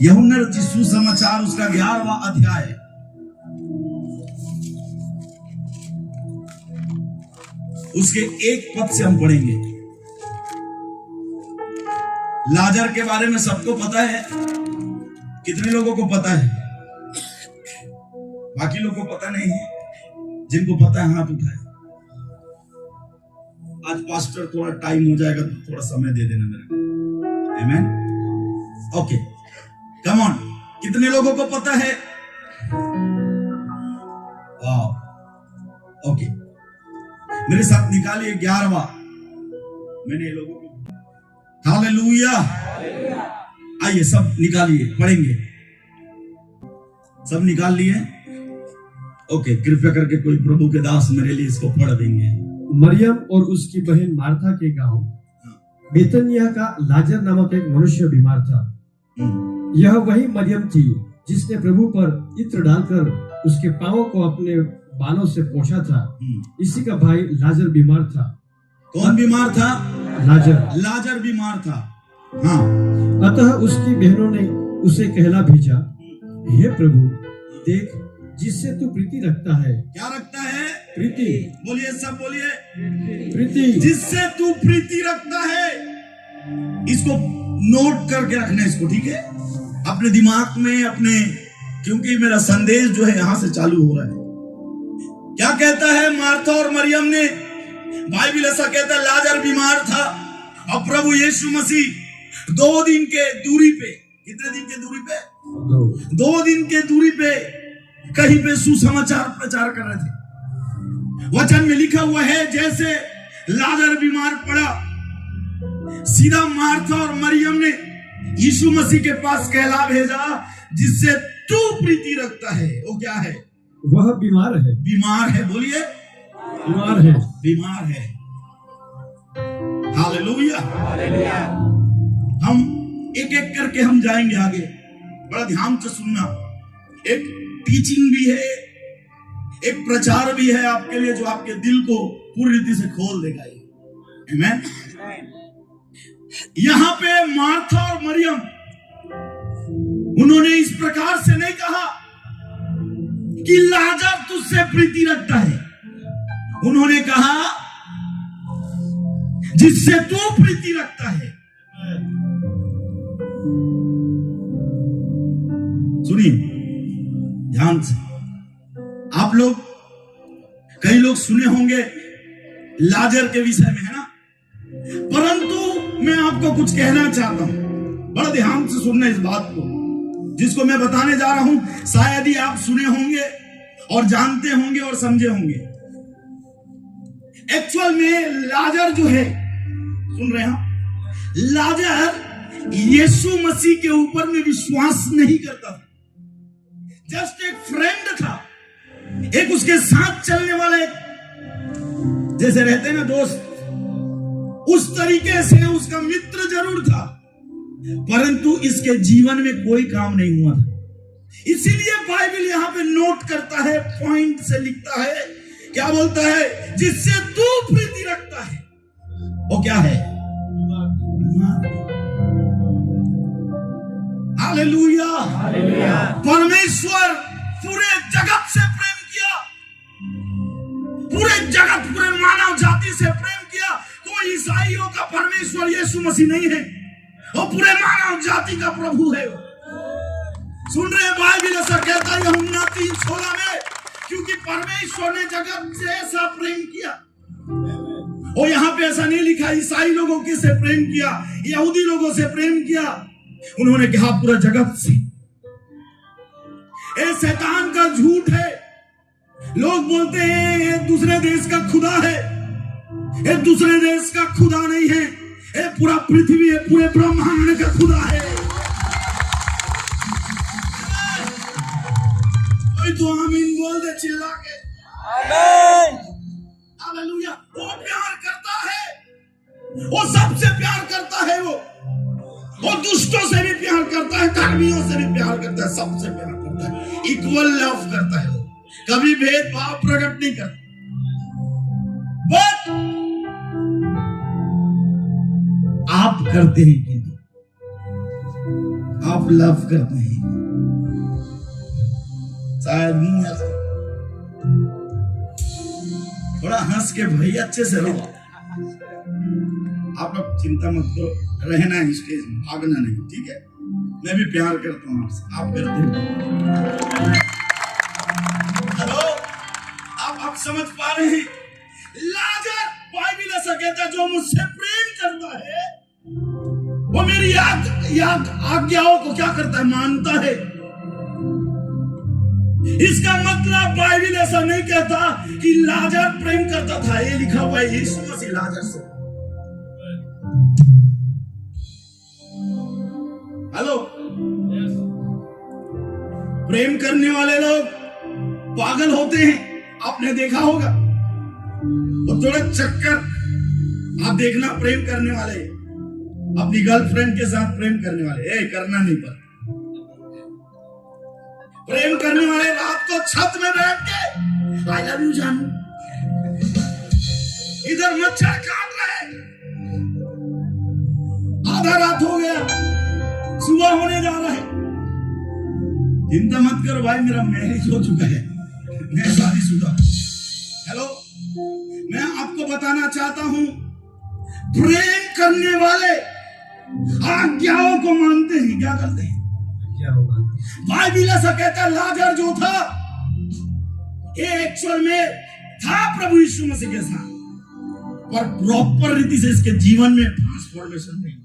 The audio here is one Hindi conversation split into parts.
यूहन्ना रचित सुसमाचार उसका 11वां अध्याय, उसके 1 पद से हम पढ़ेंगे। लाजर के बारे में सबको पता है। कितने लोगों को पता है? बाकी लोगों को पता नहीं है। जिनको पता है हाथ उठाए। आज पास्टर थोड़ा टाइम हो जाएगा तो थोड़ा समय दे देना मेरे को। आमेन। Okay, come on. कितने लोगों को पता है? ओके, मेरे साथ निकालिए 11वां। मैंने लोगों को हालेलुया। आइए सब निकालिए, पढ़ेंगे। सब निकाल लिए? ओके, कृपया करके कोई प्रभु के दास मेरे लिए इसको पढ़ देंगे। मरियम और उसकी बहन मार्था के गांव बेतनिया का लाजर नामक एक मनुष्य बीमार था। यह वही मरियम थी जिसने प्रभु पर इत्र डालकर उसके पांवों को अपने बालों से पोंछा था। इसी का भाई लाजर बीमार था। कौन बीमार था? लाजर बीमार था। हाँ। अतः उसकी बहनों ने उसे कहला भेजा, हे प्रभु, देख, जिससे तू प्रीति रखता है। क्या रखता है? प्रीति। बोलिए, सब बोलिए, प्रीति। जिससे तू प्रीति रखता है। इसको नोट करके रखना, इसको, ठीक है, अपने दिमाग में, अपने, क्योंकि मेरा संदेश जो है यहां से चालू हो रहा है। क्या कहता है मार्था और मरियम ने? बाइबल ऐसा कहता है, लाजर बीमार था और प्रभु यीशु मसीह 2 दिन के दूरी पे, कितने दिन के दूरी पे? 2 दिन के दूरी पे कहीं पे सुसमाचार प्रचार कर रहे थे। वचन में लिखा हुआ है, जैसे लाजर बीमार पड़ा, सीधा मार्था और मरियम ने यीशु मसीह के पास कहला भेजा, जिससे तू प्रीति रखता है। वो क्या है? वह बीमार है। बीमार है। बोलिए, बीमार है। बीमार है। हालेलुया। हम एक एक करके हम जाएंगे आगे। बड़ा ध्यान से सुनना। एक टीचिंग भी है, एक प्रचार भी है आपके लिए, जो आपके दिल को पूरी रीति से खोल देगा। आमेन। यहां पे मार्था और मरियम, उन्होंने इस प्रकार से नहीं कहा कि लाजर तुझसे प्रीति रखता है। उन्होंने कहा, जिससे तू प्रीति रखता है। सुनिए ध्यान से। आप लोग, कई लोग सुने होंगे लाजर के विषय में, है ना? परंतु मैं आपको कुछ कहना चाहता हूं। बड़ा ध्यान से सुनना इस बात को, जिसको मैं बताने जा रहा हूं। शायद ही आप सुने होंगे और जानते होंगे और समझे होंगे। एक्चुअल में लाजर जो है, सुन रहे हैं, लाजर यीशु मसीह के ऊपर में विश्वास नहीं करता था। जस्ट एक फ्रेंड था, एक उसके साथ चलने वाला, एक जैसे रहते ना दोस्त, उस तरीके से उसका मित्र जरूर था, परंतु इसके जीवन में कोई काम नहीं हुआ था। इसीलिए बाइबल यहां पे नोट करता है, पॉइंट से लिखता है, क्या बोलता है? जिससे तू प्रीति रखता है। वो क्या है? हालेलुया। परमेश्वर पूरे जगत से प्रेम किया, पूरे जगत, पूरे मानव जाति से प्रेम किया। तो ईसाइयों का परमेश्वर यीशु मसीह नहीं है, वो पूरे मानव जाति का प्रभु है। सुन रहे? बाइबल ऐसा कहता है यूहन्ना 3:16 में, क्योंकि परमेश्वर ने जगत से ऐसा प्रेम किया। और यहां पे ऐसा नहीं लिखा ईसाई लोगों के से प्रेम किया, यहूदी लोगों से प्रेम किया। उन्होंने कहा पूरा जगत से। ये शैतान का झूठ है। लोग बोलते हैं ये दूसरे देश का खुदा है, ये दूसरे देश का खुदा नहीं है, ये पूरा पृथ्वी है, पूरे ब्रह्मांड का खुदा है। कोई तो आमीन बोल दे चिल्ला के। आमीन। हालेलुया। वो प्यार करता है, वो सबसे प्यार करता है। वो दुष्टों से भी प्यार करता है, कर्मियों से भी प्यार करता है, सबसे प्यार करता है, इक्वल लव करता है। वो कभी भेदभाव प्रकट नहीं करता। बट आप करते हैं, आप लव करते हैं, शायद मुंह है, थोड़ा हंस के भाई अच्छे से रहो। आप लोग चिंता मत करो, रहना है स्टेज में, भागना नहीं, ठीक है। मैं भी प्यार करता हूँ आपसे, आप करते हो। हेलो, आप समझ पा रहे हैं? लाजर बाइबल ऐसा कहता है, जो मुझसे प्रेम करता है वो मेरी आज्ञाओं को क्या करता है, मानता है। इसका मतलब बाइबल ऐसा नहीं कहता कि लाजर प्रेम करता था, ये लिखा हुआ है यीशु मसीह लाजर से। हेलो, प्रेम करने वाले लोग पागल होते हैं, आपने देखा होगा। और थोड़ा चक्कर आप देखना, प्रेम करने वाले अपनी गर्लफ्रेंड के साथ प्रेम करने वाले, करना नहीं पड़ता। प्रेम करने वाले रात को छत में बैठ के आई लव यू जानू, इधर मच्छर काट रहे, आधा रात हो गया, सुबह होने जा रहा है। चिंता मत करो भाई, मेरा मैरिज हो चुका है, मैं शादीशुदा। हेलो, मैं आपको बताना चाहता हूं, प्रेम करने वाले आज्ञाओं को मानते हैं। क्या करते हैं? बाइबल ऐसा कहता है, लाजर जो था ये एक्चुअल में था प्रभु यीशु मसीह के साथ, पर प्रॉपर रीति से इसके जीवन में ट्रांसफॉर्मेशन नहीं।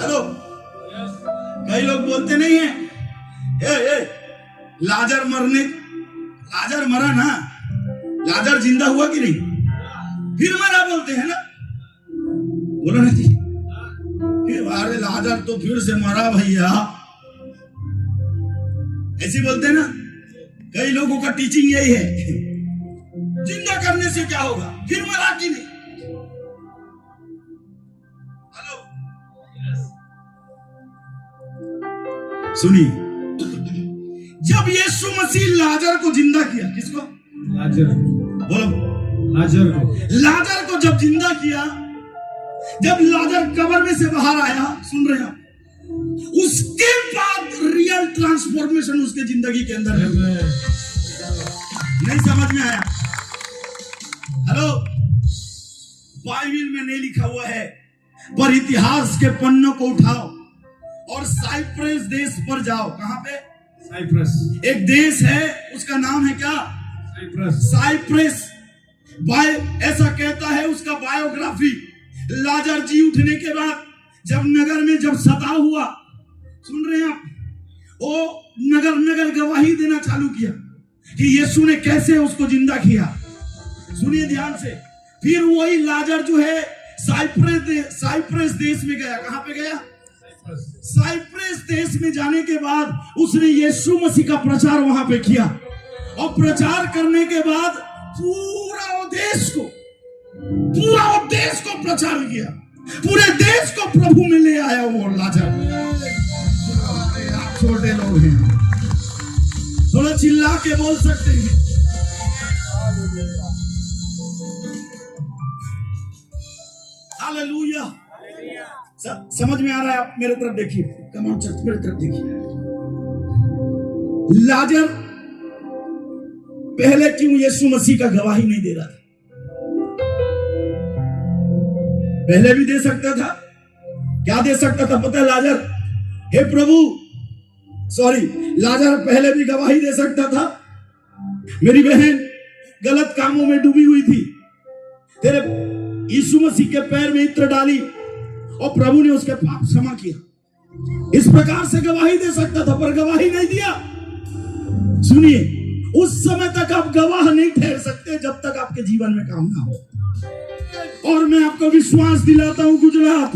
हेलो, कई लोग बोलते नहीं है, लाजर मरा ना, लाजर जिंदा हुआ कि नहीं, फिर मरा बोलते हैं ना, बोलो ना जी, फिर अरे लाजर तो फिर से मरा भैया, ऐसे बोलते हैं ना। कई लोगों का टीचिंग यही है, जिंदा करने से क्या होगा, फिर मरा कि नहीं। हेलो, सुनिए, जब यीशु मसीह लाजर को जिंदा किया, किसको? लाजर, बोलो, लाजर को जब जिंदा किया, जब लाजर कब्र में से बाहर आया, सुन रहे हैं, उसके बाद रियल ट्रांसफॉर्मेशन उसके जिंदगी के अंदर है। नहीं समझ में आया? हेलो, बाइबल में नहीं लिखा हुआ है, पर इतिहास के पन्नों को उठाओ और साइप्रस देश पर जाओ। कहां पे? साइप्रस एक देश है, उसका नाम है क्या? साइप्रस। ऐसा कहता है उसका बायोग्राफी, लाजर जी उठने के बाद जब नगर में जब सताव हुआ, सुन रहे हैं आप, वो नगर गवाही देना चालू किया कि यीशु ने कैसे उसको जिंदा किया। सुनिए ध्यान से। फिर वही लाजर जो है साइप्रस देश में गया। कहां पे गया? साइप्रस देश में जाने के बाद उसने यीशु मसीह का प्रचार वहां पे किया, और प्रचार करने के बाद पूरा वो देश को प्रचार किया, पूरे देश को प्रभु में ले आया वो लाजर। आप छोटे लोग हैं, थोड़ा चिल्ला के बोल सकते हैं। हालेलुया। समझ में आ रहा है? आप मेरे तरफ देखिए, कम ऑन चर्च, मेरे तरफ देखिए। लाजर पहले क्यों यीशु मसीह का गवाही नहीं दे रहा था? पहले भी दे सकता था। क्या दे सकता था पता है? लाजर, हे प्रभु, लाजर पहले भी गवाही दे सकता था, मेरी बहन गलत कामों में डूबी हुई थी, तेरे यीशु मसीह के पैर में इत्र डाली और प्रभु ने उसके पाप क्षमा किया। इस प्रकार से गवाही दे सकता था, पर गवाही नहीं दिया। सुनिए, उस समय तक आप गवाह नहीं ठहर सकते जब तक आपके जीवन में काम ना हो। और मैं आपको विश्वास दिलाता हूं, गुजरात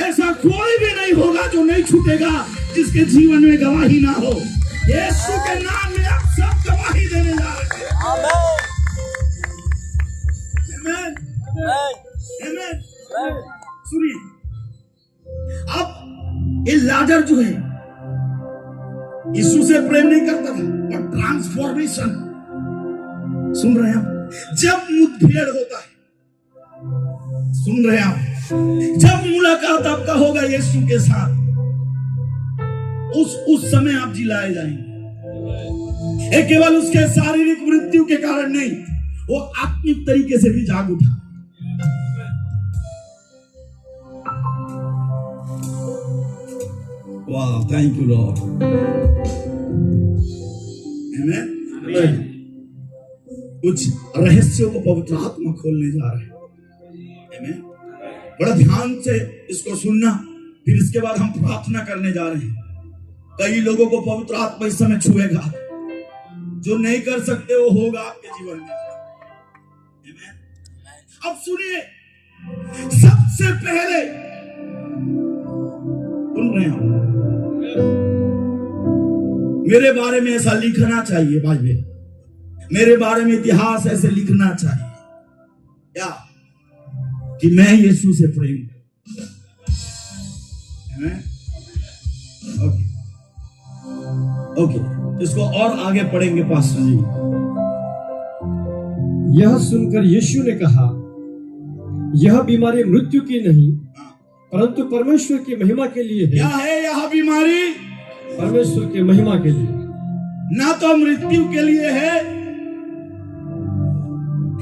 ऐसा कोई भी नहीं होगा जो नहीं छूटेगा जिसके जीवन में गवाही ना हो। यीशु के नाम में आप सब गवाही देने जा रहे हैं। आमीन, आमीन। सुनिए, अब ये लाजर जो है यीशु से प्रेम नहीं करता था, और ट्रांसफॉर्मेशन, सुन रहे हैं आप, जब मुठभेड़ होता है, सुन रहे हैं आप, जब मुलाकात आपका होगा यीशु के साथ, उस समय आप जिलाए जाएंगे। ये केवल उसके शारीरिक मृत्यु के कारण नहीं, वो आत्मिक तरीके से भी जाग उठा। वाह, थैंक यू लॉर्ड। आमीन। कुछ रहस्यों को पवित्र आत्मा खोलने जा रहे हैं। आमीन। बड़ा ध्यान से इसको सुनना, फिर इसके बाद हम प्रार्थना करने जा रहे हैं। कई लोगों को पवित्र आत्मा इस समय छुएगा, जो नहीं कर सकते वो होगा आपके जीवन में। अब सुनिए, सबसे पहले सुन रहे हो, मेरे बारे में ऐसा लिखना चाहिए भाई, मेरे बारे में इतिहास ऐसे लिखना चाहिए क्या, कि मैं यीशु से प्रेम ओके ओके, इसको और आगे पढ़ेंगे पास्टर जी। यह सुनकर यीशु ने कहा, यह बीमारी मृत्यु की नहीं परंतु परमेश्वर की महिमा के लिए है। क्या है यह बीमारी? परमेश्वर की महिमा के लिए, ना तो मृत्यु के लिए है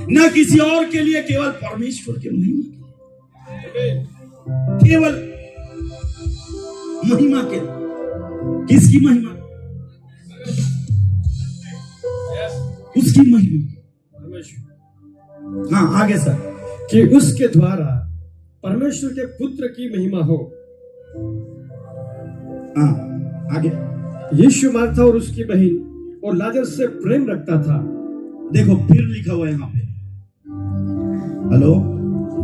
ना किसी और के लिए, केवल परमेश्वर की महिमा के लिए, केवल महिमा के लिए। किसकी महिमा? उसकी महिमा। हाँ आगे सर। कि उसके द्वारा परमेश्वर के पुत्र की महिमा हो। हाँ आगे। यीशु मार्था और उसकी बहन और लाजर से प्रेम रखता था। देखो फिर लिखा हुआ है यहाँ पे। हेलो,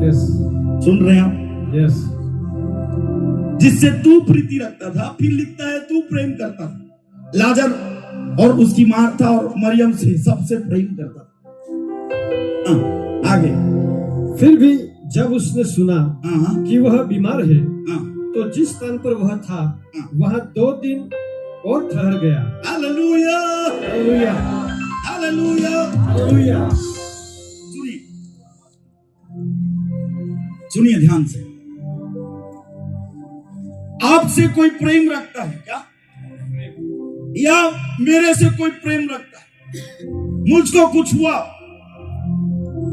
यस, सुन रहे हैं आप? यस। जिससे तू प्रीति रखता था, फिर लिखता है तू प्रेम करता था। लाजर और उसकी मार्था और मरियम से सबसे प्रेम करता था। आगे। फिर भी जब उसने सुना कि वह बीमार है, हाँ। तो जिस स्थान पर वह था वहां 2 दिन और ठहर गया। Hallelujah, hallelujah, hallelujah, hallelujah. सुनिए, सुनिए ध्यान से। आपसे कोई प्रेम रखता है क्या? या मेरे से कोई प्रेम रखता है? मुझको कुछ हुआ,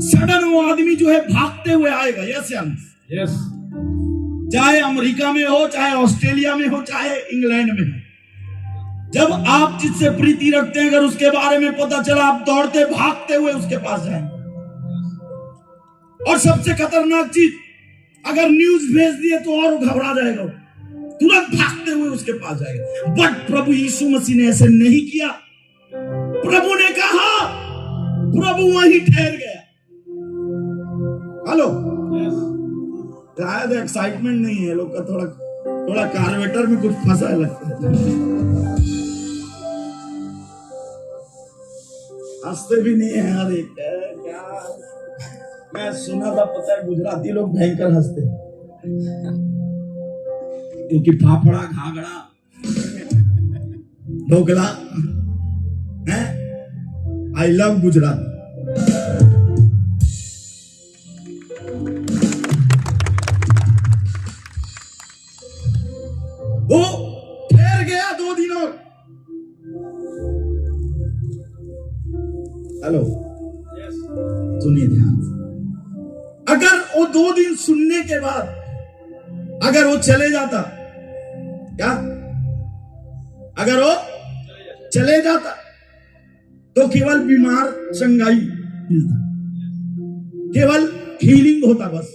सडन वो आदमी जो है भागते हुए आएगा। Yes yes. चाहे अमेरिका में हो, चाहे ऑस्ट्रेलिया में हो, चाहे इंग्लैंड में हो, जब आप जिससे प्रीति रखते हैं, अगर उसके बारे में पता चला, आप दौड़ते भागते हुए उसके पास जाएंगे। और सबसे खतरनाक चीज, अगर न्यूज भेज दिए तो और घबरा जाएगा, तुरंत भागते हुए उसके पास जाएगा। बट प्रभु यीशु मसीह ने ऐसे नहीं किया। प्रभु ने कहा, प्रभु वहीं ठहर गया। हेलो, शायद एक्साइटमेंट नहीं है लोग का, थोड़ा कार्बेटर में कुछ फंसा है लगता है। हंसते भी नहीं है। अरे क्या, मैं सुना था, पता है गुजराती लोग भयंकर हंसते हैं, क्योंकि फाफड़ा, घाघरा, ढोकला है। I love Gujarat. वो ठहर गया 2 दिन और। हेलो, सुनिए ध्यान से। अगर वो 2 दिन सुनने के बाद अगर वो चले जाता, क्या? अगर वो चले जाता तो केवल बीमार चंगाई मिलता, केवल हीलिंग होता बस।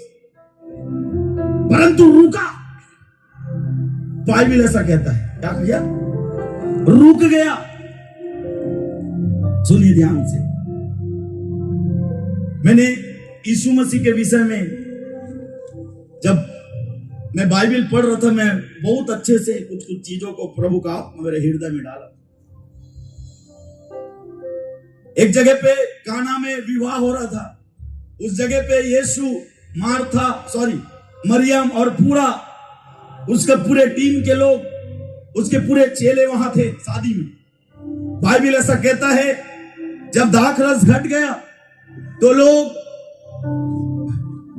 परंतु रुका, बाइबल ऐसा कहता है। क्या किया? रुक गया। सुनिए ध्यान से। मैंने यीशु मसीह के विषय में जब मैं बाइबल पढ़ रहा था, मैं बहुत अच्छे से कुछ चीजों को प्रभु का आत्मा मेरे हृदय में डाला। एक जगह पे काना में विवाह हो रहा था। उस जगह पे यीशु, मरियम और पूरा उसके पूरे टीम के लोग, उसके पूरे चेले वहां थे शादी में। बाइबल ऐसा कहता है, जब दाखरस घट गया तो लोग,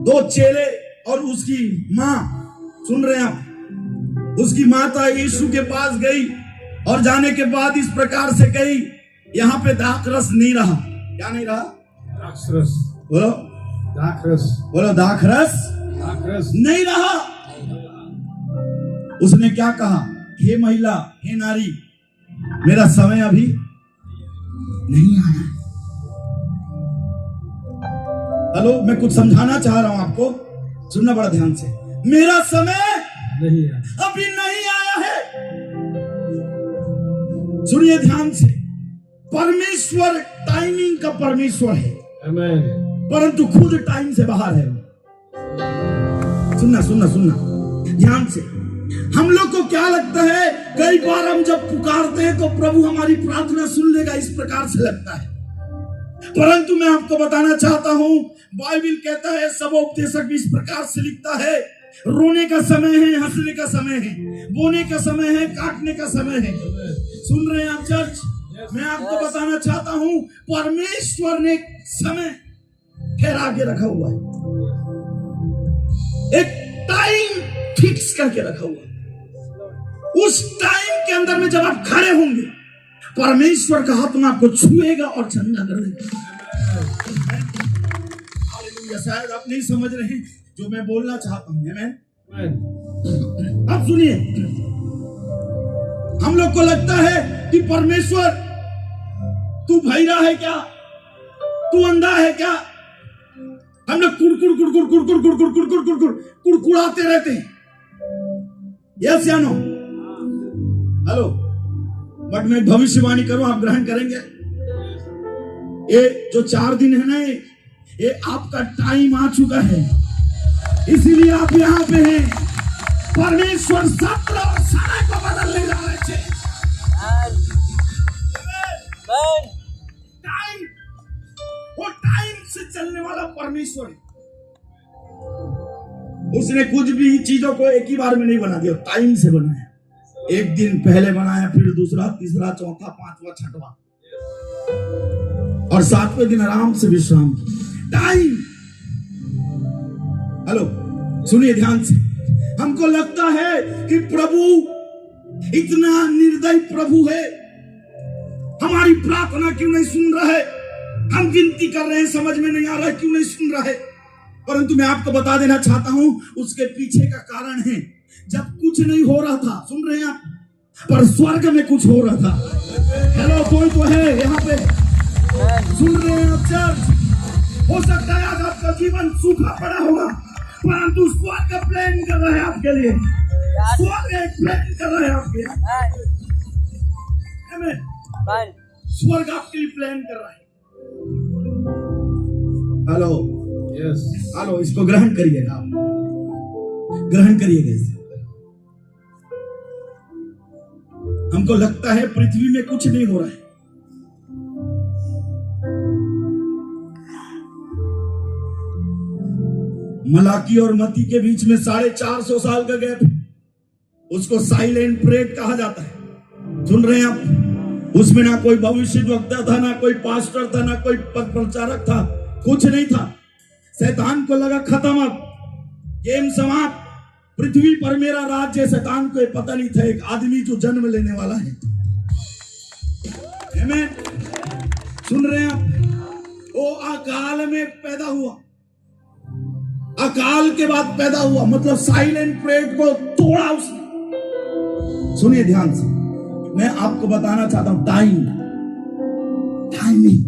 2 चेले और उसकी माँ, सुन रहे हैं आप, उसकी माता यीशु के पास गई और जाने के बाद इस प्रकार से कही, यहाँ पे दाखरस नहीं रहा। क्या नहीं रहा? दाखरस। बोलो दाखरस। बोलो दाखरस नहीं रहा। उसने क्या कहा? हे महिला, हे नारी, मेरा समय अभी नहीं आया। हेलो, मैं कुछ समझाना चाह रहा हूं आपको, सुनना बड़ा ध्यान से। मेरा समय नहीं अभी नहीं आया है। सुनिए ध्यान से। परमेश्वर टाइमिंग का परमेश्वर है, आमेन। परंतु खुद टाइम से बाहर है। सुनना सुनना सुनना ध्यान से। हम लोग को क्या लगता है, कई बार हम जब पुकारते हैं तो प्रभु हमारी प्रार्थना सुन लेगा, इस प्रकार से लगता है। परंतु मैं आपको बताना चाहता हूं, बाइबल कहता है, सब उपदेशक भी इस प्रकार से लिखता है, रोने का समय है, हंसने का समय है, बोने का समय है, काटने का समय है। सुन रहे हैं आप चर्च? मैं आपको बताना चाहता हूं, परमेश्वर ने समय ठहरा के रखा हुआ है, एक टाइम फिक्स करके रखा हुआ है। उस टाइम के अंदर में जब आप खड़े होंगे, परमेश्वर का हाथ में आपको छुएगा और ठंडा कर देगा। शायद आप नहीं समझ रहे हैं जो मैं बोलना चाहता हूं। अब सुनिए, हम लोग को लगता है कि परमेश्वर, तू भैरा है क्या, तू अंधा है क्या? हम लोग कुड़कुड़ कुड़कुड़ कुड़कुड़ कुड़कुड़ कुड़कुड़ कुड़कुड़ कुड़कुड़ाते रहते हैं। यस या नो? हेलो, बट मैं भविष्यवाणी करूं, आप ग्रहण करेंगे? ये जो 4 दिन है ना, ये आपका टाइम आ चुका है, इसीलिए आप यहां पे हैं। परमेश्वर सत्र और समय को बदलने जा रहे थे। टाइम, वो टाइम से चलने वाला परमेश्वर है। उसने कुछ भी चीजों को एक ही बार में नहीं बना दिया, टाइम से बनाया। एक दिन पहले बनाया, फिर दूसरा, तीसरा, चौथा, पांचवा, छठवां, और 7वें दिन आराम से विश्राम। टाइम। हेलो, सुनिए ध्यान से। हमको लगता है कि प्रभु इतना निर्दयी प्रभु है, हमारी प्रार्थना क्यों नहीं सुन रहा है? हम विनती कर रहे हैं, समझ में नहीं आ रहा है क्यों नहीं सुन रहा है। परंतु मैं आपको बता देना चाहता हूं, उसके पीछे का कारण है, जब कुछ नहीं हो रहा था, सुन रहे हैं आप, पर स्वर्ग में कुछ हो रहा था। हेलो, कोई तो है यहाँ पे? सुन रहे हैं आप चर्च? हो सकता है आज आपका जीवन सूखा पड़ा होगा, परंतु स्वर्ग प्लान कर रहा है आपके लिए। स्वर्ग एक प्लान कर रहा है आपके लिए। स्वर्ग आपके लिए प्लान कर रहा है। हेलो, यस, हेलो, इसको ग्रहण करिएगा, आप ग्रहण करिएगा इसे। हमको लगता है पृथ्वी में कुछ नहीं हो रहा है, मलाकी और मती के बीच में 450 साल का गैप, उसको साइलेंट पीरियड कहा जाता है। सुन रहे हैं आप? उसमें ना कोई भविष्यवक्ता था, ना कोई पास्टर था, ना कोई प्रचारक था, कुछ नहीं था। शैतान को लगा खत्म, अब गेम समाप्त, पृथ्वी पर मेरा राज्य। शैतान को पता नहीं था एक आदमी जो जन्म लेने वाला है। आमीन। सुन रहे हैं आप? वो अकाल में पैदा हुआ, अकाल के बाद पैदा हुआ, मतलब साइलेंट पीरियड को तोड़ा उसने। सुनिए ध्यान से, मैं आपको बताना चाहता हूं, टाइमिंग,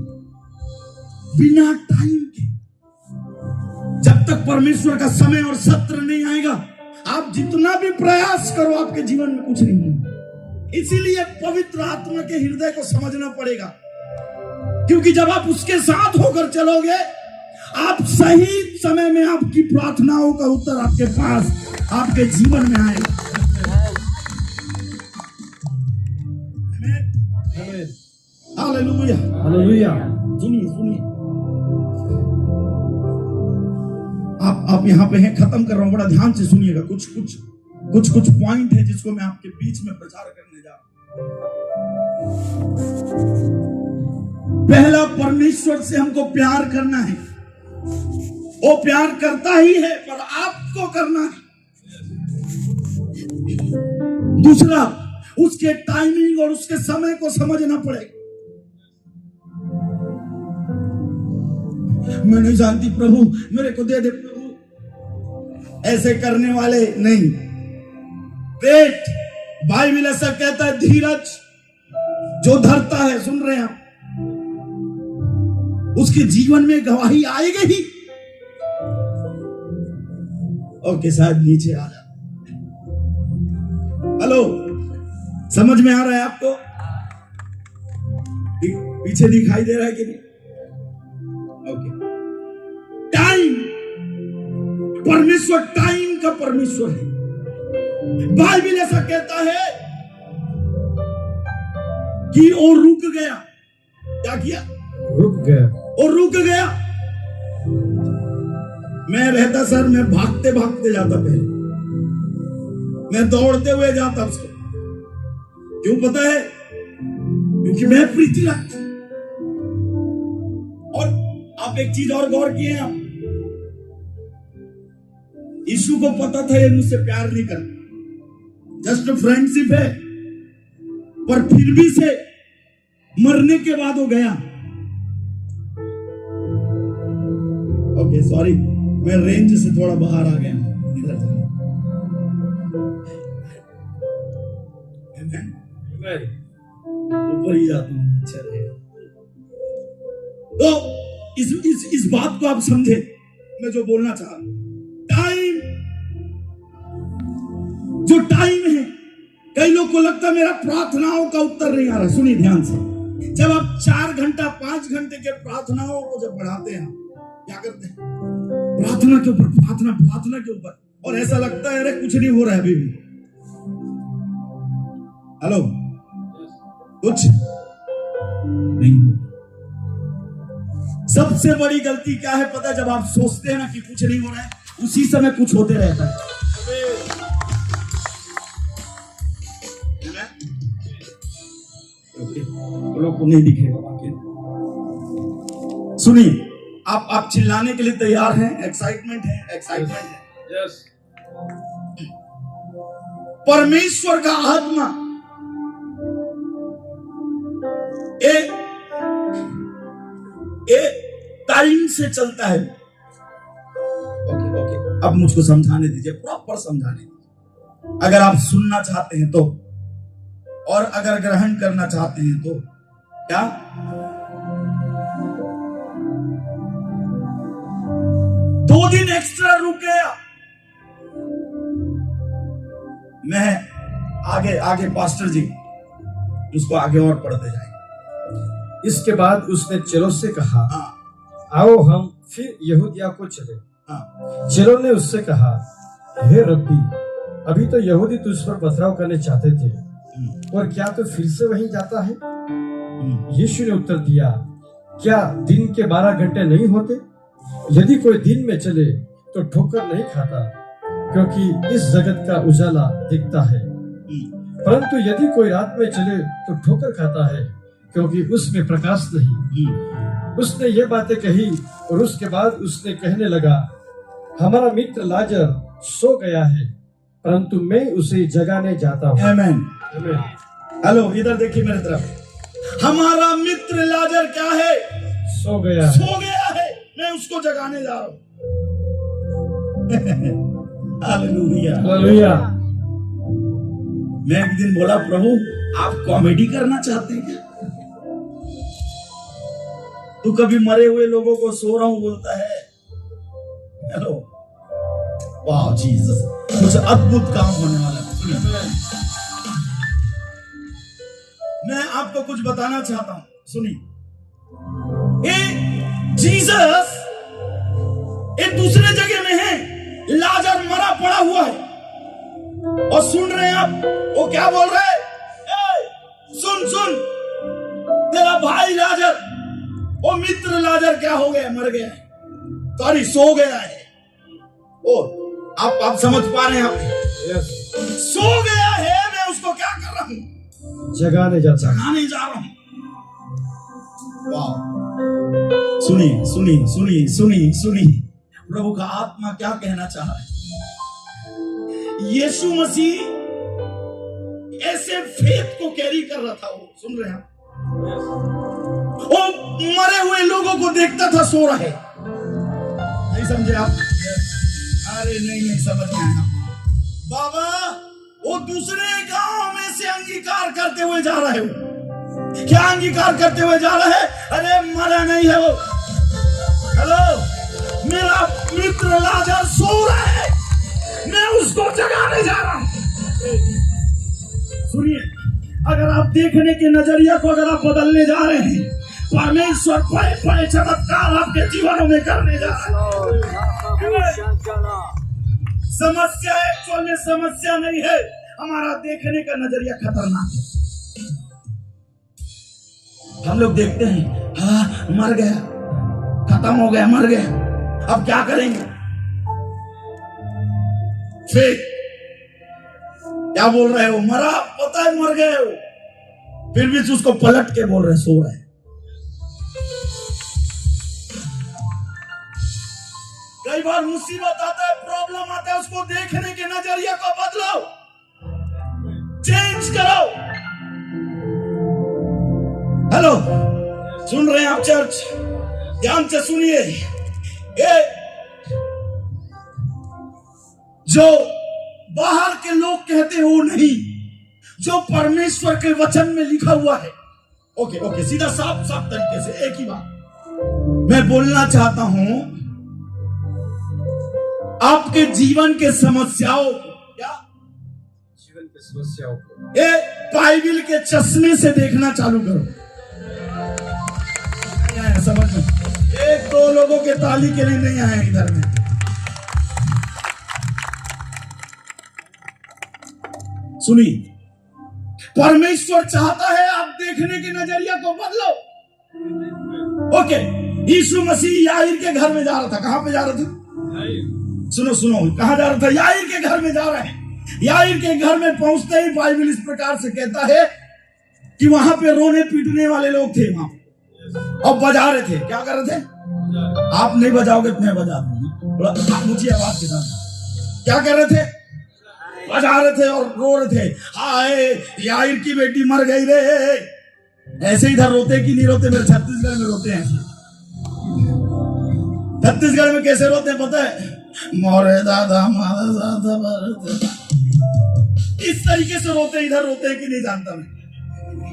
बिना टाइम के जब तक परमेश्वर का समय और सत्र नहीं आएगा, आप जितना भी प्रयास करो, आपके जीवन में कुछ नहीं होगा। इसीलिए पवित्र आत्मा के हृदय को समझना पड़ेगा, क्योंकि जब आप उसके साथ होकर चलोगे, आप सही समय में आपकी प्रार्थनाओं का उत्तर आपके पास, आपके जीवन में आएगा। Hallelujah, hallelujah. सुनिए सुनिए, आप यहाँ पे हैं, खत्म कर रहा हूं, बड़ा ध्यान से सुनिएगा। कुछ पॉइंट है जिसको मैं आपके बीच में प्रचार करने जा रहा हूं। पहला, परमेश्वर से हमको प्यार करना है। वो प्यार करता ही है, पर आपको करना है। दूसरा, उसके टाइमिंग और उसके समय को समझना पड़ेगा। मैं नहीं जानती प्रभु, मेरे को दे दे प्रभु, ऐसे करने वाले नहीं। वेट, बाइबल ऐसा कहता है, धीरज जो धरता है, सुन रहे हैं आप, उसके जीवन में गवाही आएगी ही। ओके, शायद नीचे आ जा। हेलो, समझ में आ रहा है आपको? पीछे दिखाई दे रहा है कि नहीं? ओके। टाइम, परमेश्वर टाइम का परमेश्वर है। बाइबल ऐसा कहता है कि वो रुक गया। क्या किया? रुक गया। और रुक गया। मैं रहता सर, मैं भागते भागते जाता, पहले मैं दौड़ते हुए जाता उसको। क्यों पता है? क्योंकि मैं प्रीति रखता। और आप एक चीज और गौर किए आप, यीशु को पता था ये मुझसे प्यार नहीं करता, जस्ट फ्रेंडशिप है, पर फिर भी से मरने के बाद वो गया। ओके, सॉरी, मैं रेंज से थोड़ा बाहर आ गया हूं, इधर चलो। ऊपर ही जाता हूं, अच्छा रहेगा। तो इस बात को आप समझे, मैं जो बोलना चाह रहा हूं। टाइम, जो टाइम है, कई लोग को लगता है मेरा प्रार्थनाओं का उत्तर नहीं आ रहा। सुनिए ध्यान से, जब आप 4 घंटा 5 घंटे के प्रार्थनाओं को जब बढ़ाते हैं, क्या करते हैं? प्रार्थना के ऊपर प्रार्थना, प्रार्थना के ऊपर, और ऐसा लगता है अरे कुछ नहीं हो रहा है अभी भी। हेलो, कुछ नहीं हो। सबसे बड़ी गलती क्या है पता है? जब आप सोचते हैं ना कि कुछ नहीं हो रहा है, उसी समय कुछ होते रहता है। लोग को नहीं दिखेगा बाकी। सुनिए, आप चिल्लाने के लिए तैयार हैं? एक्साइटमेंट है, एक्साइटमेंट है। यस। परमेश्वर का आत्मा टाइम से चलता है। ओके, अब मुझको समझाने दीजिए, प्रॉपर समझाने दीजिए। अगर आप सुनना चाहते हैं तो, और अगर ग्रहण करना चाहते हैं तो क्या? 2 दिन एक्स्ट्रा रुक गया। मैं आगे आगे पास्टर जी उसको आगे और पढ़ते जाएंगे। इसके बाद उसने चेलों से कहा, हाँ, आओ हम फिर यहूदिया को चले। हाँ, चेलों ने उससे कहा, हे रब्बी, अभी तो यहूदी तुझ पर पथराव करने चाहते थे, और क्या तो फिर से वहीं जाता है? यीशु ने उत्तर दिया, क्या दिन के 12 घंटे नहीं होते? यदि कोई दिन में चले तो ठोकर नहीं खाता, क्योंकि इस जगत का उजाला दिखता है, परंतु यदि कोई रात में चले तो ठोकर खाता है, क्योंकि उसमें प्रकाश नहीं। उसने ये बातें कही और उसके बाद उसने कहने लगा, हमारा मित्र लाजर सो गया है, परंतु मैं उसे जगाने जाता हूँ। आमेन। आमेन। हेलो, इधर देखिए मेरी तरफ। हमारा मित्र लाजर क्या है? सो गया है। सो गया है, मैं उसको जगाने जा रहा हूँ। हालेलुया। हालेलुया। मैं एक दिन बोला, प्रभु आप कॉमेडी करना चाहते हैं क्या? तू कभी मरे हुए लोगों को सो रहा हूं बोलता है। हेलो, वाह जीसस, कुछ अद्भुत काम होने वाला है। मैं आपको कुछ बताना चाहता हूं, सुनिए। जीसस एक दूसरे जगह में है, लाजर मरा पड़ा हुआ है, और सुन रहे हैं आप वो क्या बोल रहे हैं? सुन सुन, तेरा भाई लाजर, वो मित्र लाजर क्या हो गया? मर गया है, सॉरी सो गया है। ओ, आप समझ पा रहे हैं? आप सो गया है, मैं उसको क्या कर रहा हूं? जगाने जा रहा हूं। वाह, सुनिए सुनिए सुनिए सुनिए सुनिए, प्रभु का आत्मा क्या कहना चाह रहा है। यीशु मसीह ऐसे फेथ को कैरी कर रहा था। वो सुन रहे हैं, वो मरे हुए लोगों को देखता था सो रहे। नहीं समझे आप? अरे नहीं समझ में आया बाबा। वो दूसरे गांव में से अंगीकार करते हुए जा रहे हो। क्या अंगीकार करते हुए जा रहे हैं? अरे मरा नहीं है वो। हेलो, मेरा मित्र लाजर सो रहा है, मैं उसको जगाने जा रहा हूं। सुनिए, अगर आप देखने के नजरिया को अगर आप बदलने जा रहे हैं, परमेश्वर बड़े बड़े चमत्कार आपके जीवनों में करने जा रहे हैं। समस्या एक्चुअल में समस्या नहीं है, हमारा देखने का नजरिया खतरनाक है। हम लोग देखते हैं, हाँ मर गया, खत्म हो गया, मर गया, अब क्या करेंगे? फिर क्या बोल रहे हो? मरा, पता है मर गए हो, फिर भी उसको पलट के बोल रहे सो रहे। कई बार मुसीबत आता है, प्रॉब्लम आता है, उसको देखने के नजरिया को बदलो, चेंज करो। हेलो, सुन रहे हैं आप चर्च? ध्यान से सुनिए। ये जो बाहर के लोग कहते हो नहीं, जो परमेश्वर के वचन में लिखा हुआ है। ओके, सीधा साफ साफ तरीके से एक ही बात मैं बोलना चाहता हूं। आपके जीवन के समस्याओं को, क्या जीवन की समस्याओं को ये बाइबिल के चश्मे से देखना चालू करो। नहीं आया समझ में? एक दो लोगों के ताली के लिए नहीं आए इधर में। सुनिए, परमेश्वर चाहता है आप देखने के नजरिया को बदलो। ओके, यीशु मसीह याईर के घर में जा रहा था। कहां पे जा रहा था? सुनो, कहां जा रहा था? याईर के घर में जा रहा है। याईर के घर में पहुंचते ही बाइबल इस प्रकार से कहता है कि वहां पे रोने पीटने वाले लोग थे वहां, और बजा रहे थे। क्या कर रहे थे? आप नहीं बजाओगे तो मैं बजा दूंगा, ऊंची आवाज के साथ। क्या कर रहे थे? बजा रहे थे और रो रहे थे, हाय याईर की बेटी मर गई रे। ऐसे इधर रोते कि नहीं रोते? मेरे छत्तीसगढ़ में रोते हैं। छत्तीसगढ़ में कैसे रोते हैं पता है? मोरे दादा मारा दादा, इस तरीके से रोते हैं। इधर रोते हैं कि नहीं जानता मैं,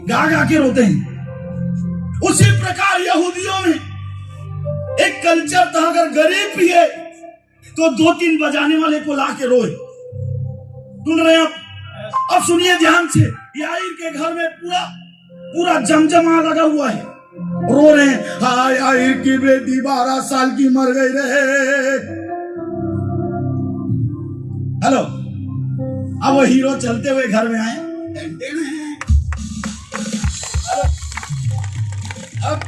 गा गा के रोते हैं। उसी प्रकार यहूदियों में एक कल्चर था, अगर गरीब भी है तो 2-3 बजाने वाले को ला के रोए। सुन रहे हैं आप? अब सुनिए ध्यान से। याईर के घर में पूरा जमजमा लगा हुआ है, रो रहे हैं, हाय याईर की बेटी 12 साल की मर गई रे। हेलो, अब वो हीरो चलते हुए घर में आए। अब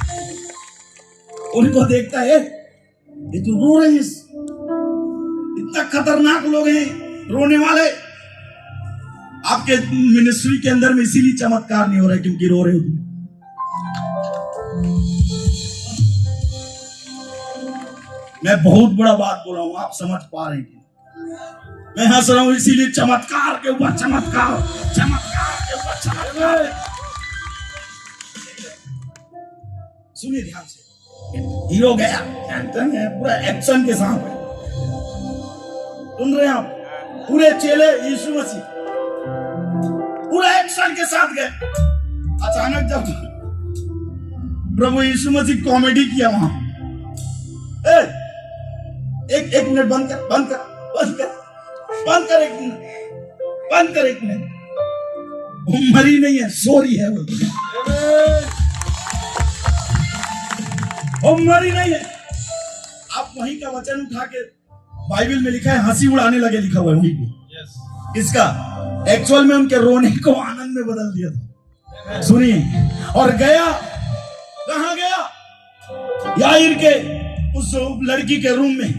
उनको देखता है, ये तो रो रहे हैं, इतना खतरनाक लोग हैं रोने वाले। आपके मिनिस्ट्री के अंदर में इसीलिए चमत्कार नहीं हो रहा है क्योंकि रो रहे हो तुम। मैं बहुत बड़ा बात बोल रहा हूं, आप समझ पा रहे हैं? मैं हंस रहा हूं इसीलिए चमत्कार के ऊपर चमत्कार, चमत्कार के ऊपर चमत्कार। सुनिए ध्यान से। हीरो गया, पूरा एक्शन के साथ। सुन रहे हैं आप? पूरे चेले यीशु मसीह पूरा एक्शन के साथ गए। अचानक जब प्रभु यीशु मसीह कॉमेडी किया वहां, एक मिनट बंद कर एक मिनट। वो मरी नहीं है, सोरी है वो मरी नहीं है। आप वहीं का वचन उठा के, बाइबल में लिखा है हंसी उड़ाने लगे, लिखा हुआ है वहीं पे। इसका एक्चुअल में उनके रोने को आनंद में बदल दिया था। सुनिए, और गया, कहां गया? याईर के उस लड़की के रूम में।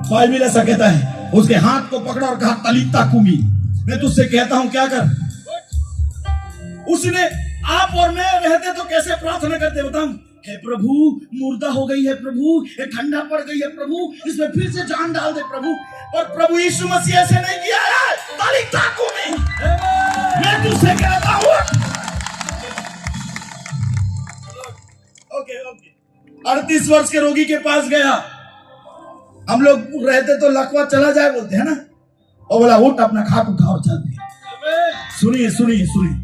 बाइबल ऐसा कहता है, उसके हाथ को पकड़ा और कहा, तलीता कुमी, मैं तुझसे कहता हूं क्या कर। उसने, आप और मैं रहते तो कैसे प्रार्थना करते बताऊं? हे प्रभु, मुर्दा हो गई है प्रभु, ये ठंडा पड़ गई है प्रभु, इसमें फिर से जान डाल दे प्रभु। पर प्रभु यीशु मसीह ऐसे नहीं किया है। ताली ताकू में मैं तुझसे कहता हूं। ओके 38 वर्ष के रोगी के पास गया। हम लोग रहते तो लकवा चला जाए बोलते हैं ना, और बोला उठ अपना खाट उठा और चल। सुनिए सुनिए सुनिए,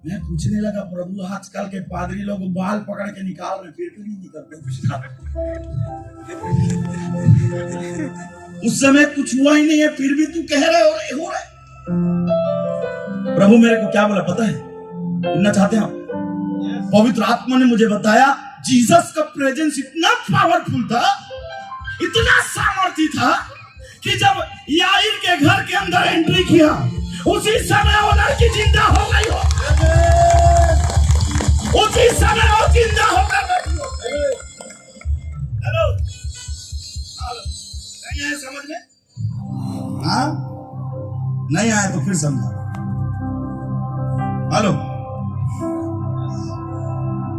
मैं पूछने लगा प्रभु आजकल के पादरी लोग बाल पकड़ के निकाल रहे, फिर क्यों नहीं निकलते? उस समय कुछ हुआ ही नहीं है, फिर भी तू कह रहे हो रहे। प्रभु मेरे को क्या बोला पता है? सुनना चाहते हैं आप? पवित्र आत्मा ने मुझे बताया जीसस का प्रेजेंस इतना पावरफुल था, इतना सामर्थी था कि जब याईर के घर के अंदर एंट्री किया, उसी समय वो लड़की जिंदा हो गई हो। उसी समय वो जिंदा हो गई। हेलो, नहीं आया समझ में? हाँ, नहीं आया तो फिर समझा। हेलो,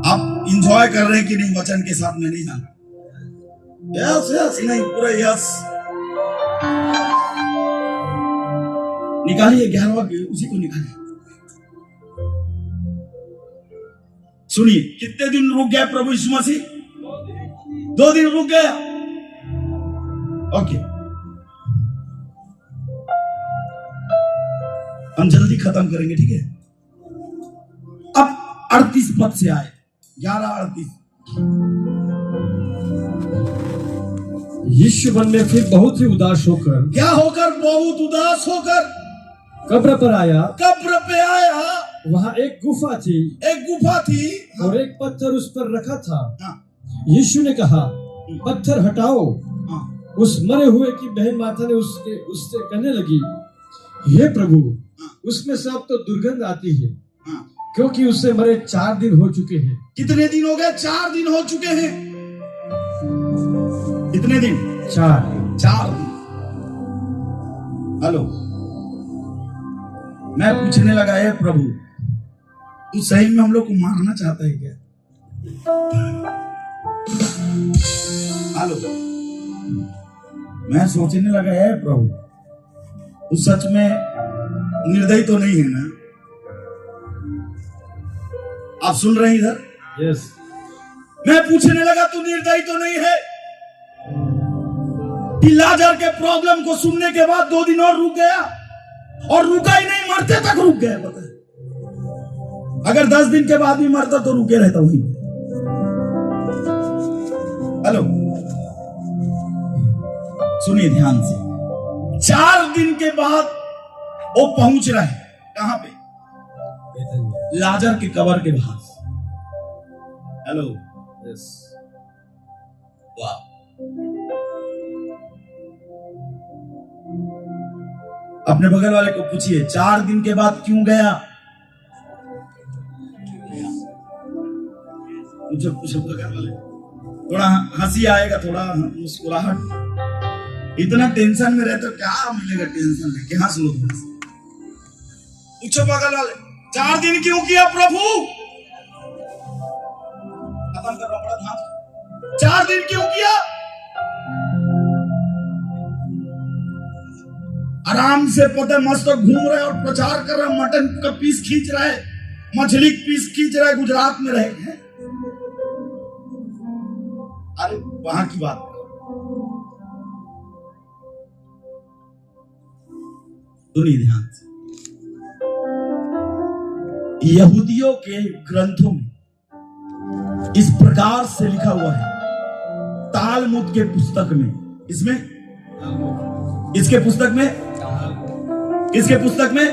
आप इंजॉय कर रहे हैं कि नहीं वचन के साथ? में नहीं जाना। यस यस नहीं, पूरा यस निकालिए। 11वां उसी को निकालिए। सुनिए, कितने दिन रुक गया प्रभु यीशु मसीह? 2 दिन रुक गया। ओके, हम जल्दी खत्म करेंगे, ठीक है? अब 38 पद से आए, 11:38। यीशु मन में फिर बहुत ही उदास होकर, क्या होकर? बहुत उदास होकर कब्र पर आया। कब्र पे आया। वहाँ एक गुफा थी। एक गुफा थी और एक पत्थर उस पर रखा था। हाँ। यीशु ने कहा पत्थर हटाओ। हाँ। उस मरे हुए की बहन माता ने उससे कहने लगी, हे प्रभु, उसमें से अब तो दुर्गंध आती है, क्योंकि उससे मरे 4 दिन हो चुके हैं। कितने दिन हो गए? 4 दिन हो चुके हैं। कितने दिन? 4 दिन। हेलो, मैं पूछने लगा, है प्रभु तू सही में हम लोग को मारना चाहता है क्या? हेलो, मैं सोचने लगा, है प्रभु तू सच में निर्दयी तो नहीं है ना? आप सुन रहे हैं इधर? यस। मैं पूछने लगा तू निर्दयी तो नहीं है? कि लाजर के प्रॉब्लम को सुनने के बाद 2 दिन और रुक गया, और रुका ही नहीं, मरते तक रुक गया। पता है, अगर 10 दिन के बाद भी मरता तो रुके रहता वहीं। हेलो, सुनिए ध्यान से। 4 दिन के बाद वो पहुंच रहा है कहां पे? लाजर के कब्र के पास। Hello, yes. वाह, अपने बगल वाले को पूछिए 4 दिन के बाद क्यों गया? पूछो बगल वाले। थोड़ा हंसी आएगा, थोड़ा मुस्कुराहट। इतना टेंशन में रहते क्या मिलेगा? टेंशन में क्या हंस लो? पूछो बगल वाले, 4 दिन क्यों किया प्रभु? खत्म कर रहा बड़ा ध्यान। 4 दिन क्यों किया? आराम से पता मस्त घूम रहा है और प्रचार कर रहा है, मटन का पीस खींच रहा है, मछली पीस खींच रहा है, गुजरात में रहे हैं। अरे वहां की बात सुनिए ध्यान से। यहूदियों के ग्रंथों में इस प्रकार से लिखा हुआ है, तालमुद के पुस्तक में, इसमें इसके पुस्तक में, किसके पुस्तक में?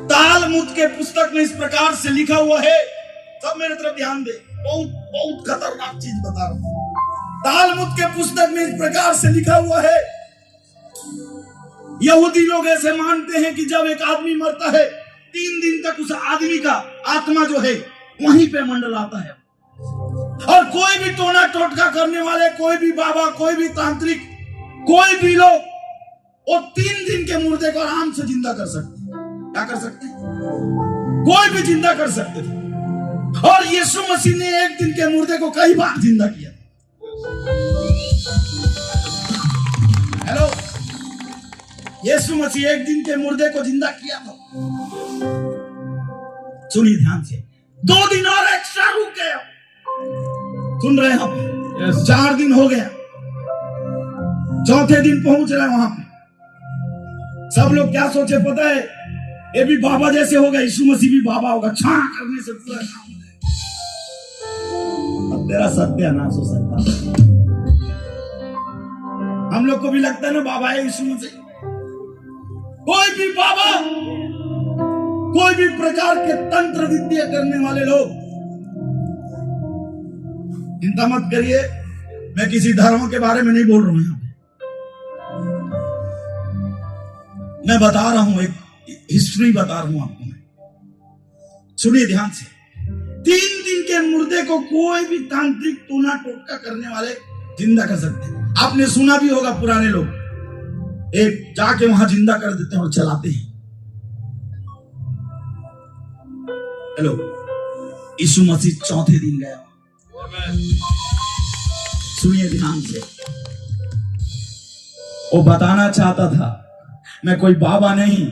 तालमुद के पुस्तक में इस प्रकार से लिखा हुआ है। सब मेरे तरफ ध्यान दे, बहुत बहुत खतरनाक चीज बता रहा हूं। तालमुद के पुस्तक में इस प्रकार से लिखा हुआ है, यहूदी लोग ऐसे मानते हैं कि जब एक आदमी मरता है 3 दिन तक उस आदमी का आत्मा जो है वहीं पे मंडलाता है, और कोई भी टोना टोटका करने वाले, कोई भी बाबा, कोई भी तांत्रिक, कोई भी लोग वो 3 दिन के मुर्दे को आराम से जिंदा कर सकते। क्या कर सकते? कोई भी जिंदा कर सकते थे। और यीशु मसीह ने एक दिन के मुर्दे को कई बार जिंदा किया। हेलो, यीशु मसीह एक दिन के मुर्दे को जिंदा किया था। सुनिए ध्यान से, 2 दिन और एक्स्ट्रा रुक गया। सुन रहे हैं आप? Yes. 4 दिन हो गया, 4थे दिन पहुंच रहे वहां पे। सब लोग क्या सोचे पता है? ये भी बाबा जैसे होगा, यीशु मसीह भी बाबा होगा, छा करने से पूरा काम हो जाएगा। अब तेरा सत्यानाश हो सकता है। हम लोग को भी लगता है ना बाबा है यीशु मसीह। कोई भी बाबा, कोई भी प्रकार के तंत्र विद्या करने वाले लोग, चिंता मत करिए, मैं किसी धर्म के बारे में नहीं बोल रहा हूं यहां पे। मैं बता रहा हूं, एक हिस्ट्री बता रहा हूं आपको मैं। सुनिए ध्यान से, 3 दिन के मुर्दे को कोई भी तांत्रिक टोना टोटका करने वाले जिंदा कर सकते हैं। आपने सुना भी होगा, पुराने लोग एक जाके वहां जिंदा कर देते हैं और चलाते हैं। हेलो, यीशु मसीह 4थे दिन गया। सुनिए ध्यान से, वो बताना चाहता था मैं कोई बाबा नहीं,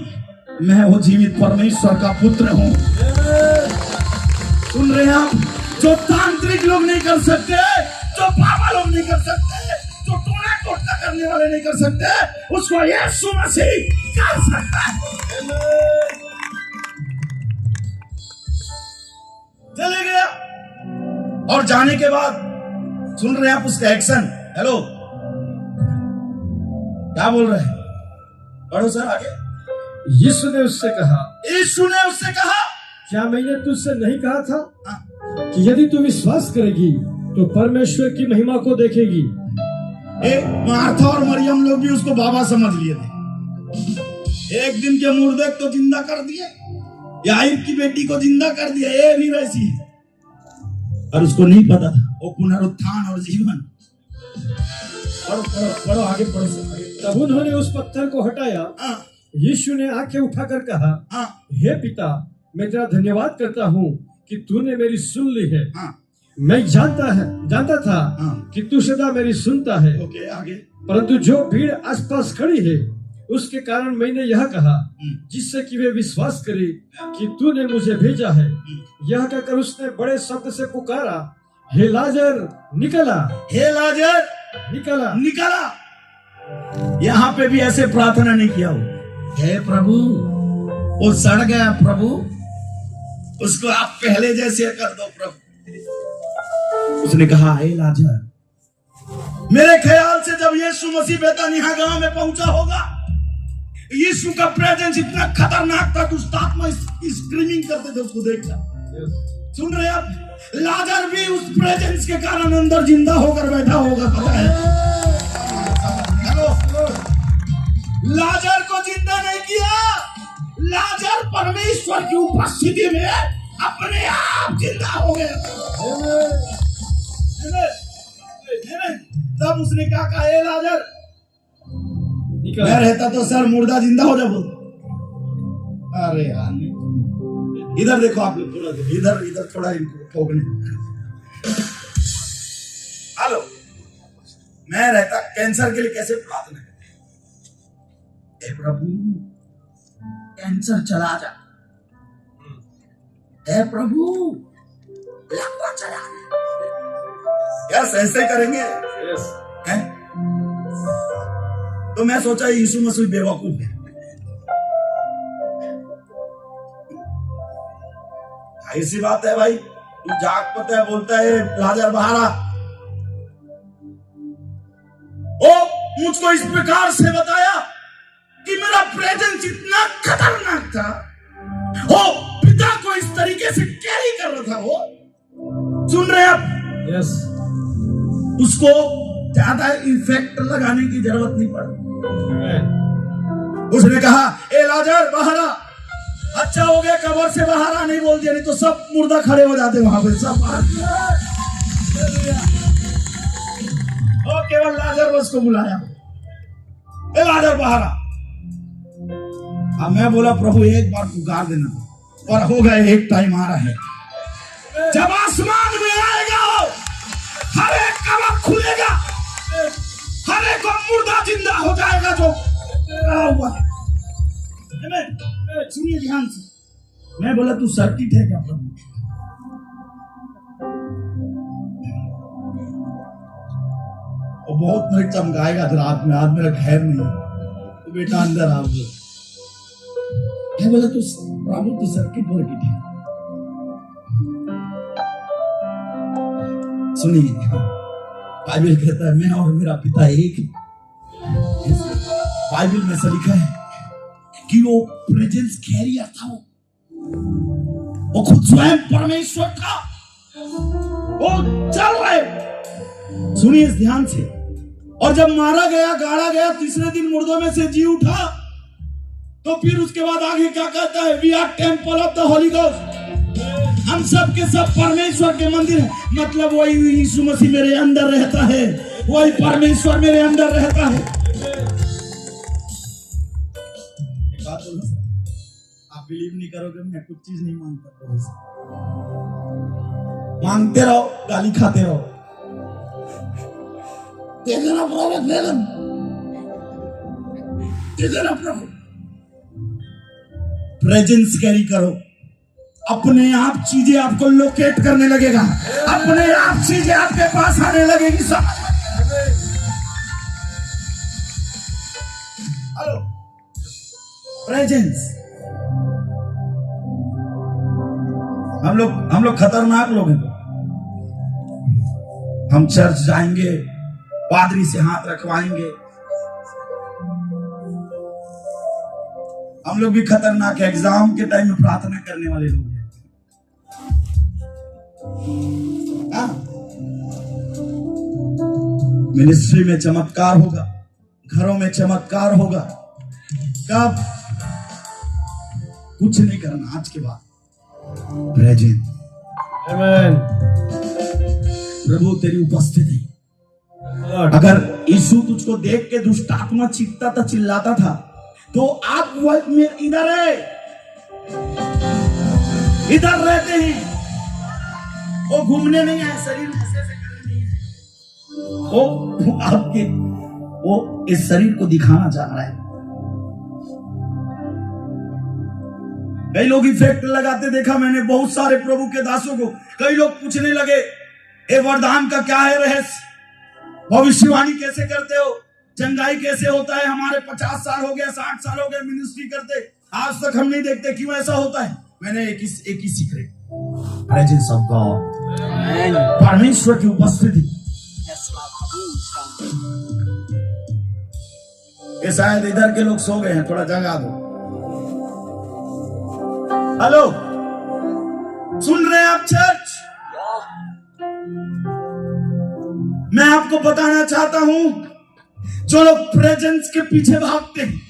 मैं वो जीवित परमेश्वर का पुत्र हूं। सुन रहे हैं आप? जो तांत्रिक लोग नहीं कर सकते, जो बाबा लोग नहीं कर सकते, जो टोना टोटका करने वाले नहीं कर सकते, उसको यीशु मसीह कर सकता है। चले गया और जाने के बाद सुन रहे हैं आप उसका एक्शन। हेलो, क्या बोल रहे हैं? पढ़ो सर आगे। यीशु ने उससे कहा, क्या मैंने तुझसे नहीं कहा था कि यदि तू विश्वास करेगी तो परमेश्वर की महिमा को देखेगी। मार्था और मरियम लोग भी उसको बाबा समझ लिए थे। एक दिन के मुर्दे को जिंदा कर दिया, याईर की बेटी को जिंदा कर दिया, ये भी वैसी है। और उसको नहीं पता था वो पुनरुत्थान और जीवन। पढ़ो आगे पढ़ो। तब उन्होंने उस पत्थर को हटाया। यीशु ने आंखें उठाकर कहा, हे पिता, मैं तेरा धन्यवाद करता हूँ कि तूने मेरी सुन ली है। मैं जानता था कि तू सदा मेरी सुनता है। ओके, आगे। परंतु जो भीड़ आसपास खड़ी है उसके कारण मैंने यह कहा, जिससे कि वे विश्वास करे कि तूने मुझे भेजा है। यह कहकर उसने बड़े शब्द से पुकारा, हे लाजर निकला, हे लाजर निकला। यहाँ पे भी ऐसे प्रार्थना नहीं किया हो, हे प्रभु वो सड़ गया प्रभु, उसको आप पहले जैसे कर दो प्रभु। उसने कहा, हे लाजर। मेरे ख्याल से जब यीशु मसीह बेतानिया गांव में पहुंचा होगा, यीशु का प्रेजेंस इतना खतरनाक था, दुष्ट आत्मा स्क्रीमिंग करते थे उसको देखकर। सुन रहे आप? लाजर भी उस प्रेजेंस के कारण अंदर जिंदा होकर बैठा होगा, पता है? हेलो, लाजर को जिंदा नहीं किया, लाजर परमेश्वर की उपस्थिति में अपने आप जिंदा हो गया। तब उसने क्या कहा, ए लाजर, मैं रहता तो सर मुर्दा जिंदा हो जाओ। अरे यार, इधर देखो आप लोग, थोड़ा इधर थोड़ा इनको ठोकने। हेलो, मैं रहता कैंसर के लिए कैसे प्रार्थना करते, हे प्रभु कैंसर चला जा, हे प्रभु लंबा चला जा। यस, ऐसे करेंगे। यस। हैं? तो मैं सोचा यीशु मसीह बेवकूफ है। ऐसी बात है भाई, तू जाग पता है, बोलता है लाजर बाहर आ। ओ मुझको इस प्रकार से बताया कि मेरा प्रेजेंस इतना खतरनाक था, ओ पिता को इस तरीके से कैरी कर रहा था वो। सुन रहे आप? यस। उसको ज्यादा इफेक्ट लगाने की जरूरत नहीं पड़ी। उसने कहा, ए लाजर बाहर आ। अच्छा हो गया कब्र से बाहर आ नहीं बोल दिया, नहीं तो सब मुर्दा खड़े हो जाते वहां पे सब। और केवल लाजर बस को बुलाया, ए लाजर बाहर आ। अब मैं बोला, प्रभु एक बार पुकार देना, और हो गया, एक टाइम आ रहा है। जब आसमान में आएगा हर एक का मुख खुलेगा, हर एक को मुर्दा जिंदा हो जाएगा जो हुआ है। सुनिए ध्यान से, मैं बोला तू सर्किट है क्या प्रभु? वो बहुत मेरे चमकाएगा रात में, आज मेरा खैर नहीं, तो बेटा अंदर आओ। मैं बोला तू प्रभु तू सर्किट वर्किट है। सुनिए, बाइबल कहता है मैं और मेरा पिता एक। बाइबल में से लिखा है कि वो प्रेजेंस कैरियर था, वो खुद स्वयं परमेश्वर था, वो चल रहे। सुनिए इस ध्यान से। और जब मारा गया, गाड़ा गया, तीसरे दिन मुर्दों में से जी उठा, तो फिर उसके बाद आगे क्या कहता है? We are temple of the holy ghost. हम सब के सब परमेश्वर के मंदिर हैं। मतलब वही यीशु मसीह मेरे अंदर रहता है, वही परमेश्वर मेरे अंदर रहता है। बात बोलो, आप बिलीव नहीं करोगे, मैं कुछ चीज नहीं मांगता। मांगते रहो, गाली खाते रहो, दे देना प्रभु, दे देना प्रभु। प्रेजेंस कैरी करो, अपने आप चीजें आपको लोकेट करने लगेगा, अपने आप चीजें आपके पास आने लगेगी। सब हेलो, प्रेजेंस। हम लोग खतरनाक लोग हैं। हम चर्च जाएंगे, पादरी से हाथ रखवाएंगे। हम लोग भी खतरनाक है, एग्जाम के टाइम में प्रार्थना करने वाले लोग हैं। मिनिस्ट्री में चमत्कार होगा, घरों में चमत्कार होगा। कब? कुछ नहीं करना आज के बाद। प्रेजेंट। आमीन। प्रभु तेरी उपस्थिति। अगर यीशु तुझको देख के दुष्ट आत्मा चीखता था, चिल्लाता था, तो आप इधर है, इधर रहते हैं। वो घूमने नहीं आए, शरीर में ऐसे करने नहीं है। वो आपके वो इस शरीर को दिखाना चाह रहा है। कई लोग इफेक्ट लगाते देखा मैंने, बहुत सारे प्रभु के दासों को। कई लोग पूछने लगे ए वरदान का क्या है रहस्य, भविष्यवाणी कैसे करते हो, चंगाई कैसे होता है? हमारे 50 साल हो गया, 60 साल हो गए मिनिस्ट्री करते, आज तक हम नहीं देखते, क्यों ऐसा होता है? मैंने एक ही सीक्रेट, प्रेजेंस ऑफ गॉड, परमेश्वर की उपस्थिति। ये शायद इधर के लोग सो गए हैं, थोड़ा जगा दो। हेलो, सुन रहे हैं आप चर्च? मैं आपको बताना चाहता हूं, जो लोग प्रेजेंस के पीछे भागते हैं,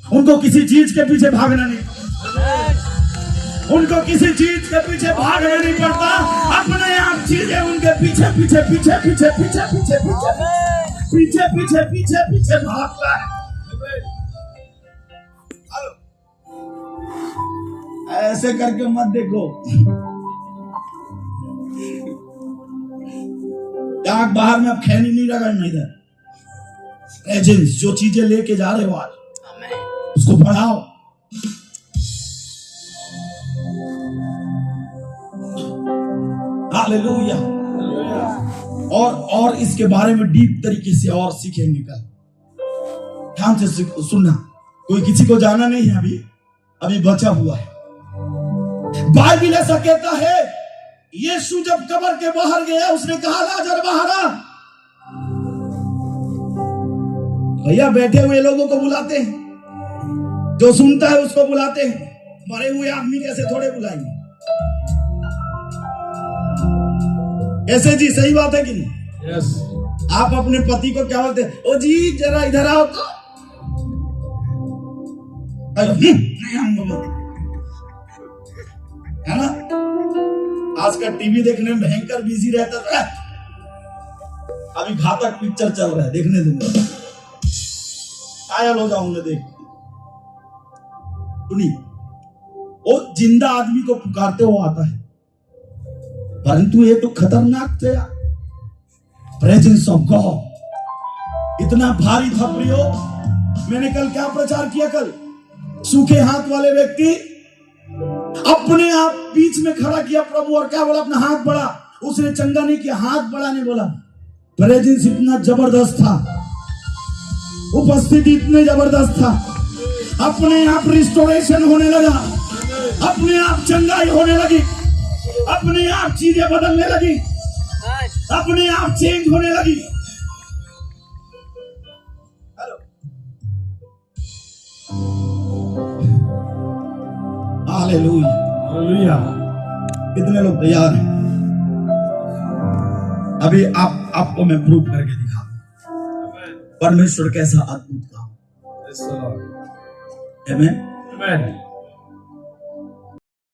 उनको किसी चीज के पीछे भागना नहीं पड़ता। उनको किसी चीज के पीछे भागना नहीं पड़ता। अपने आप चीजें उनके पीछे पीछे पीछे पीछे पीछे पीछे पीछे पीछे पीछे पीछे पीछे भागता है। ऐसे करके मत देखो, आग बाहर में अब खैनी नहीं रगड़ना। इधर एजेंस जो चीजें लेके जा रहे हो आज, उसको बढ़ाओ। हालेलुया। और इसके बारे में डीप तरीके से और सीखेंगे कल। ध्यान से सुनना, कोई किसी को जाना नहीं है, अभी बचा हुआ है। बाइबल ऐसा कहता है, यीशु जब कब्र के बाहर गया, उसने कहा लाजर बाहर आ। भैया बैठे हुए लोगों को बुलाते हैं, जो सुनता है उसको बुलाते हैं। मरे हुए आदमी कैसे थोड़े बुलाएंगे? ऐसे जी, सही बात है कि नहीं? यस। आप अपने पति को क्या बोलते हैं? ओ जी जरा इधर आओ तो। नहीं हम है ना, आज का टीवी देखने में भयंकर बिजी रहता था। अभी घातक पिक्चर चल रहा है, देखने देंगे, घायल हो जाऊंगा देख। सुनिए, वो जिंदा आदमी को पुकारते हुए आता है, परंतु ये तो खतरनाक थे। प्रेजेंस ऑफ गॉड इतना भारी था प्रियो। मैंने कल क्या प्रचार किया? कल सूखे हाथ वाले व्यक्ति अपने आप बीच में खड़ा किया प्रभु और क्या बोला? अपना हाथ बढ़ा। उसने चंगा नहीं किया, हाथ बढ़ा नहीं बोला। प्रेजेंस इतना जबरदस्त था, उपस्थिति इतने जबरदस्त था। अपने आप रिस्टोरेशन होने लगा, अपने आप चंगाई होने लगी, अपने आप चीजें बदलने लगी, अपने आप चेंज होने लगी। Hello, hallelujah, hallelujah. कितने लोग तैयार हैं? अभी आपको मैं प्रूव करके दिखा परमेश्वर कैसा अद्भुत काम। आमेन।